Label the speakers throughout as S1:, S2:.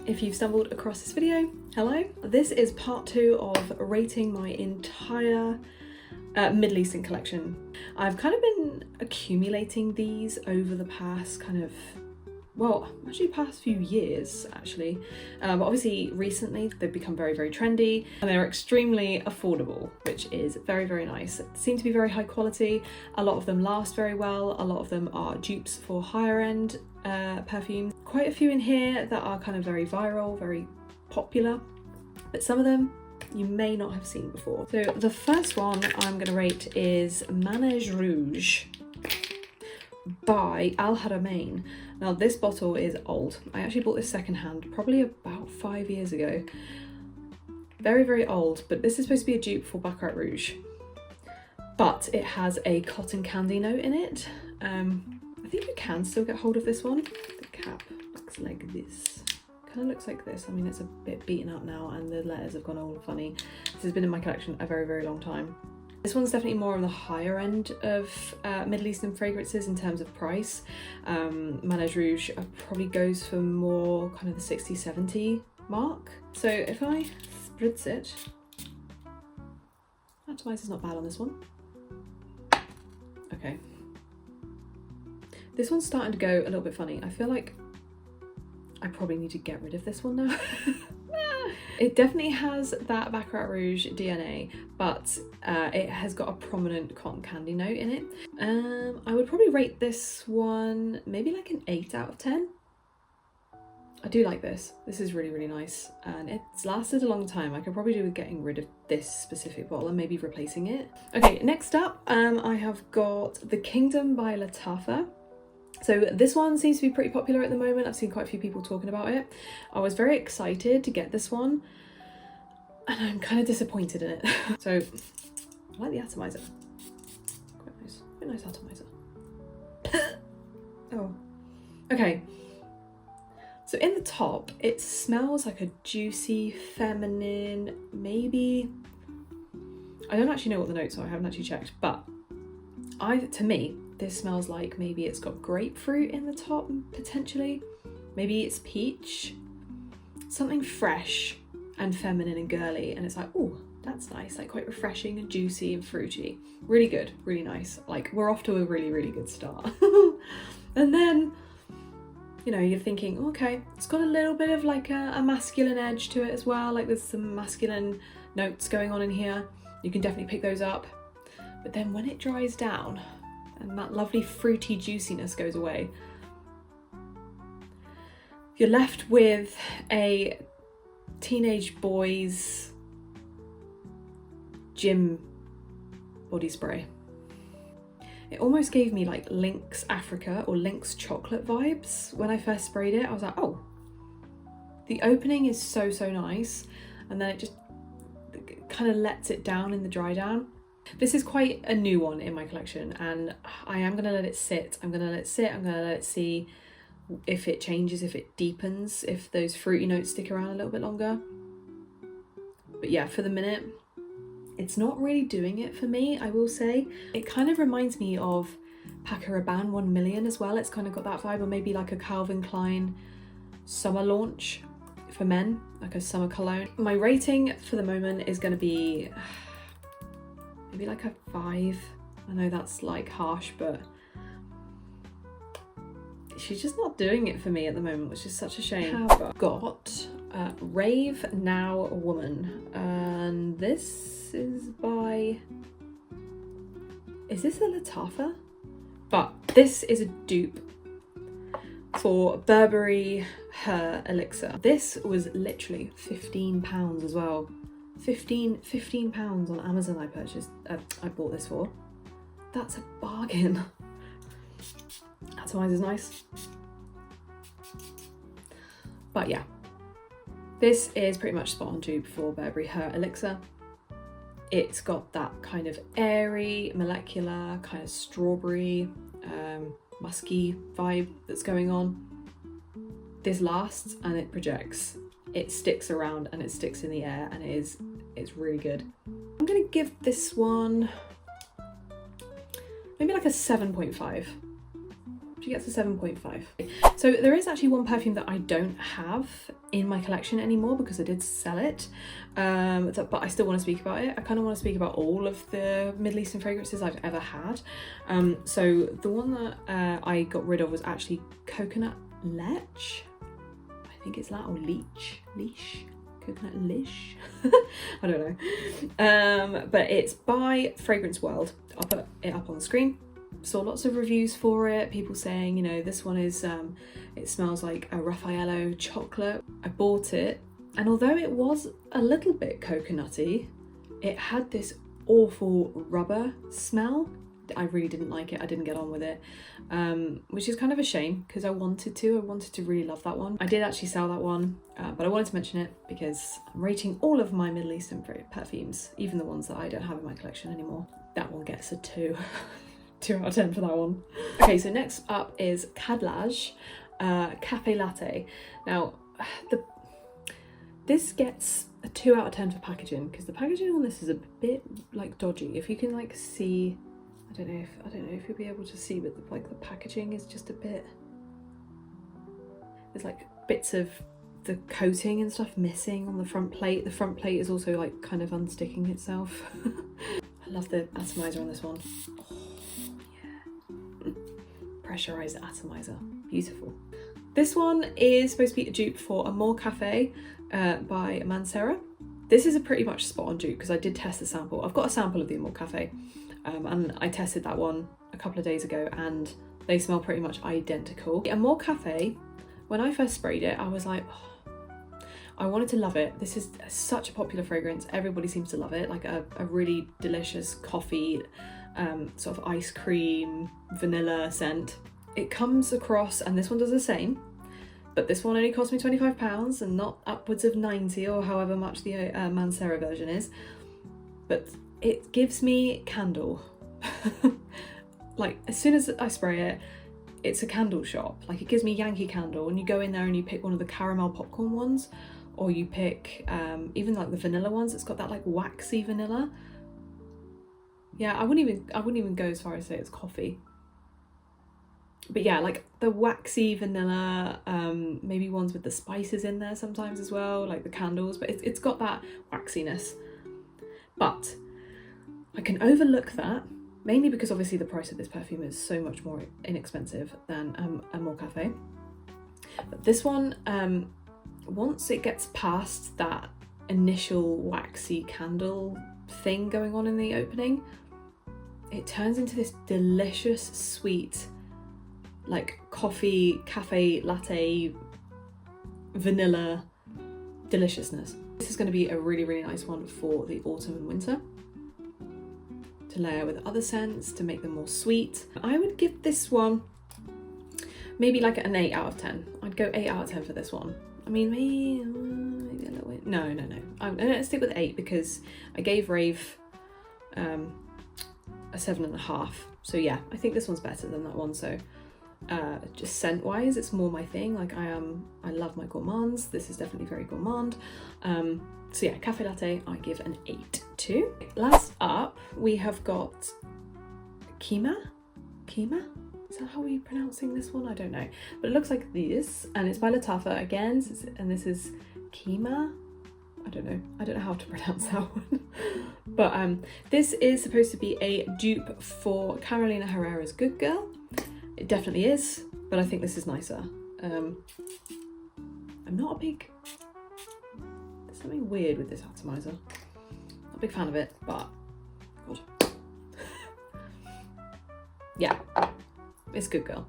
S1: If you've stumbled across this video, hello. This is part 2 of rating my entire Middle Eastern collection. I've kind of been accumulating these over the past past few years actually. But obviously recently they've become very, very trendy and they're extremely affordable, which is very, very nice. Seem to be very high quality. A lot of them last very well. A lot of them are dupes for higher end perfumes. Quite a few in here that are kind of very viral, very popular, but some of them you may not have seen before. So the first one I'm going to rate is Manege Rouge by Haramain. Now this bottle is old. I actually bought this secondhand probably about 5 years ago. Very, very old, but this is supposed to be a dupe for Baccarat Rouge. But it has a cotton candy note in it. I think you can still get hold of this one. The cap looks like this. Kind of looks like this. I mean, it's a bit beaten up now and the letters have gone all funny. This has been in my collection a very, very long time. This one's definitely more on the higher end of Middle Eastern fragrances in terms of price. Manege Rouge probably goes for more kind of the 60-70 mark. So if I spritz it, atomizer not bad on this one. Okay. This one's starting to go a little bit funny. I feel like I probably need to get rid of this one now. It definitely has that Baccarat Rouge DNA, but it has got a prominent cotton candy note in it. I would probably rate this one maybe like an 8 out of 10. I do like this. This is really, really nice and it's lasted a long time. I could probably do with getting rid of this specific bottle and maybe replacing it. Okay, next up I have got the Kingdom by Lataffa. So this one seems to be pretty popular at the moment. I've seen quite a few people talking about it. I was very excited to get this one and I'm kind of disappointed in it. So I like the atomizer. Quite nice atomizer. Oh, okay. So in the top, it smells like a juicy, feminine, maybe, I don't actually know what the notes are, I haven't actually checked, but to me, this smells like maybe it's got grapefruit in the top, potentially. Maybe it's peach. Something fresh and feminine and girly. And it's like, oh, that's nice. Like quite refreshing and juicy and fruity. Really good, really nice. Like we're off to a really, really good start. And then, you know, you're thinking, okay, it's got a little bit of like a masculine edge to it as well. Like there's some masculine notes going on in here. You can definitely pick those up. But then when it dries down, and that lovely fruity juiciness goes away, you're left with a teenage boy's gym body spray. It almost gave me like Lynx Africa or Lynx chocolate vibes when I first sprayed it. I was like, oh, the opening is so, so nice. And then it just kind of lets it down in the dry down. This is quite a new one in my collection and I am going to let it sit. I'm going to let it sit. I'm going to let it see if it changes, if it deepens, if those fruity notes stick around a little bit longer. But yeah, for the minute, it's not really doing it for me, I will say. It kind of reminds me of Arabian 1 million as well. It's kind of got that vibe, or maybe like a Calvin Klein summer launch for men, like a summer cologne. My rating for the moment is going to be maybe like a 5. I know that's like harsh, but she's just not doing it for me at the moment, which is such a shame. I've got Rave Now Woman, and this is by, is this a Lattafa? But this is a dupe for Burberry Her Elixir. This was literally £15 as well. 15 pounds on Amazon I bought this for. That's a bargain. Atomizer's nice. But yeah, this is pretty much spot on dupe for Burberry Her Elixir. It's got that kind of airy, molecular, kind of strawberry, musky vibe that's going on. This lasts and it projects. It sticks around and it sticks in the air and it's really good. I'm gonna give this one maybe like a 7.5. She gets a 7.5. So there is actually one perfume that I don't have in my collection anymore because I did sell it, but I still want to speak about it. I kind of want to speak about all of the Middle Eastern fragrances I've ever had. So the one that I got rid of was actually Coconut Leche. I think it's that, or Leche. Coconut Leche. I don't know. But it's by Fragrance World. I'll put it up on the screen. Saw lots of reviews for it, people saying, you know, this one is it smells like a Raffaello chocolate. I bought it, and although it was a little bit coconutty, it had this awful rubber smell. I really didn't like it. I didn't get on with it, which is kind of a shame because I wanted to really love that one. I did actually sell that one, but I wanted to mention it because I'm rating all of my Middle Eastern perfumes, even the ones that I don't have in my collection anymore. That one gets a 2. 2 out of 10 for that one. Okay, so next up is Kadlaj Cafe Latte. Now, this gets a 2 out of 10 for packaging because the packaging on this is a bit like dodgy. If you can like see, I don't know if you'll be able to see, but the packaging is just a bit. There's like bits of the coating and stuff missing on the front plate. The front plate is also like kind of unsticking itself. I love the atomizer on this one. Pressurized atomizer, beautiful. This one is supposed to be a dupe for Amore Cafe by Mansera. This is a pretty much spot on dupe because I did test the sample. I've got a sample of the Amore Cafe, and I tested that one a couple of days ago, and they smell pretty much identical. The Amore Cafe, when I first sprayed it, I was like, oh, I wanted to love it. This is such a popular fragrance. Everybody seems to love it. Like a really delicious coffee, sort of ice cream, vanilla scent. It comes across, and this one does the same, but this one only cost me £25 and not upwards of 90 or however much the Mansera version is. But it gives me candle. Like as soon as I spray it, it's a candle shop. Like it gives me Yankee Candle, and you go in there and you pick one of the caramel popcorn ones, or you pick even like the vanilla ones. It's got that like waxy vanilla. Yeah, I wouldn't even go as far as say it's coffee. But yeah, like the waxy vanilla, maybe ones with the spices in there sometimes as well, like the candles, but it's got that waxiness. But I can overlook that, mainly because obviously the price of this perfume is so much more inexpensive than Amore Cafe. But this one, once it gets past that initial waxy candle thing going on in the opening, it turns into this delicious, sweet, like coffee, cafe, latte, vanilla deliciousness. This is going to be a really, really nice one for the autumn and winter, to layer with other scents, to make them more sweet. I would give this one maybe like an 8 out of 10. I'd go 8 out of 10 for this one. I mean, maybe a little bit. No. I'm going to stick with 8 because I gave Rave a 7.5. So yeah, I think this one's better than that one. So just scent wise, it's more my thing. Like I love my gourmands. This is definitely very gourmand. So yeah, Cafe Latte, I give an 8 to. Last up, we have got Qimmah. Is that how we're pronouncing this one? I don't know, but it looks like this, and it's by Lattafa again, and this is Qimmah. I don't know how to pronounce that one. But this is supposed to be a dupe for Carolina Herrera's Good Girl. It definitely is, but I think this is nicer. I'm not a big, there's something weird with this atomizer. Not a big fan of it, but God. Yeah, it's Good Girl.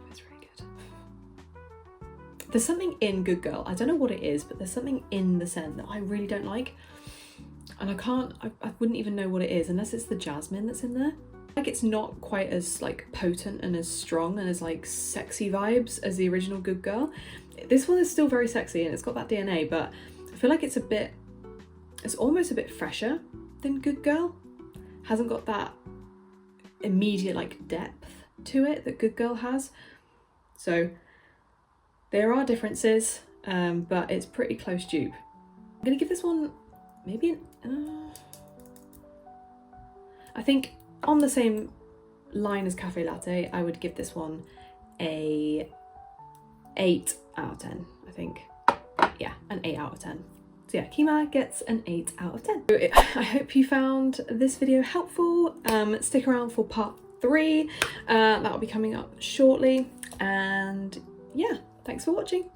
S1: It's really good. There's something in Good Girl, I don't know what it is, but there's something in the scent that I really don't like. And I wouldn't even know what it is unless it's the jasmine that's in there. Like it's not quite as like potent and as strong and as like sexy vibes as the original Good Girl. This one is still very sexy and it's got that DNA, but I feel like it's almost a bit fresher than Good Girl. Hasn't got that immediate like depth to it that Good Girl has. So there are differences, but it's pretty close dupe. I'm gonna give this one maybe I think on the same line as Cafe Latte, I would give this one a 8 out of 10, I think. Yeah, an 8 out of 10. So yeah, Qimmah gets an 8 out of 10. I hope you found this video helpful. Stick around for part 3. That will be coming up shortly. And yeah, thanks for watching.